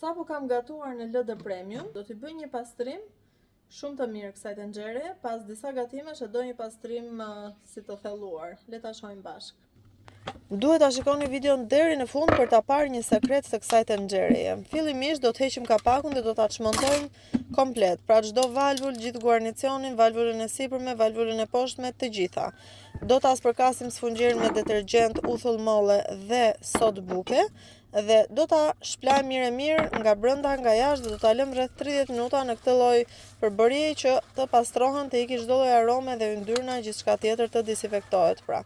Sapo kam gatuar në LD Premium, do t'i bëj një pastrim shumë të mirë kësaj tenxhere, pas disa gatimesh e do një pastrim si të thelluar. Le ta shohim bashkë. Duhet ta shikoni videon deri në fund për ta parë një sekret të kësaj tenxhereje. Fillimisht do të heqim kapakun dhe do ta çmontojmë komplet. Pra çdo valvul, gjithë guarnicionin, valvulën e sipërme, valvulën e poshtme, të gjitha. Do ta spërkasim sfungjerin me detergjent, uthull molle dhe sodë buke dhe do ta shplajmë mirë nga brenda nga jashtë dhe do ta lëmë rreth 30 minuta në këtë lloj përbërjeje që të pastrohen, të ikë çdo lloj arome dhe yndyrna, gjithçka tjetër të dezinfektohet pra.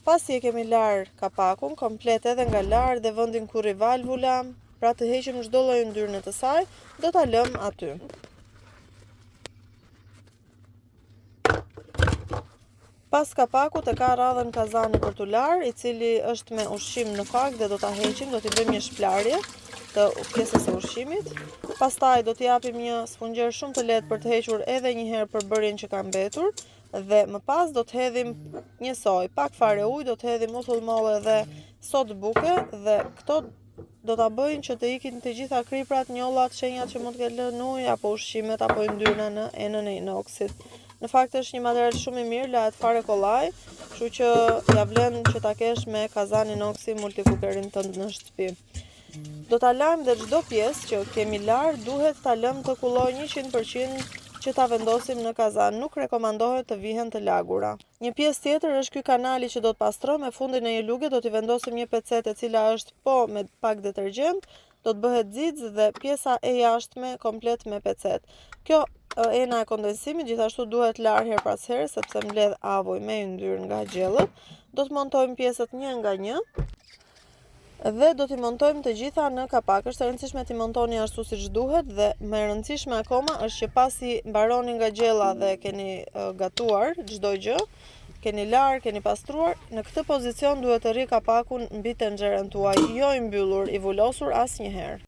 Pasi e kemi lar kapakun komplet edhe nga lar dhe vendin ku rri valvula, pra të heqim çdo lloj yndyrne të saj, do ta lëm aty. Pas kapakut e ka radhën kazani për t'u lar, i cili është me ushqim në fakt dhe do ta heqim, do t'i bëjmë një shplarje të pjesës së ushqimit. Pastaj do t'i japim një sfungjer shumë të lehtë për të hequr edhe një herë përbërjen që ka mbetur dhe më pas do të hedhim një soj, pak fare ujë, do të hedhim uthull molle dhe sodë buke dhe këto do ta bëjnë që të ikin të gjitha kriprat, njollat, shenjat që mund të ketë lënë ujë apo ushqimet apo yndyrna në enën e inoksit. Në fakt është një material shumë i mirë, lahet fare kollaj, kështu që ja vlen që ta kesh me kazan inoksi multicookerin tënd në shtëpi. Do ta lajmë dhe çdo pjesë që kemi lar duhet ta lëmë të kullojë 100% që ta vendosim në kazan. Nuk rekomandohet të vihen të lagura. Një pjesë tjetër është ky kanali që do të pastroj. Me fundin e një luke do t'i vendosim një pecet e cila është po me pak detergjent, do të bëhet xiz dhe pjesa e jashtme komplet me pecet. Kjo ena e kondensimit gjithashtu duhet lar her pas here sepse mbledh avuj me yndyrë nga gjellët. Do të montojmë pjesët një nga një dhe do t'i montojmë të gjitha në kapak. Është e rëndësishme t'i montoni ashtu siç duhet dhe më e rëndësishme akoma është që pasi mbaroni nga gjella dhe keni gatuar çdo gjë, keni lar, keni pastruar, në këtë pozicion duhet të rri kapakun mbi tenxherën tuaj, jo i mbyllur, i vulosur asnjëherë.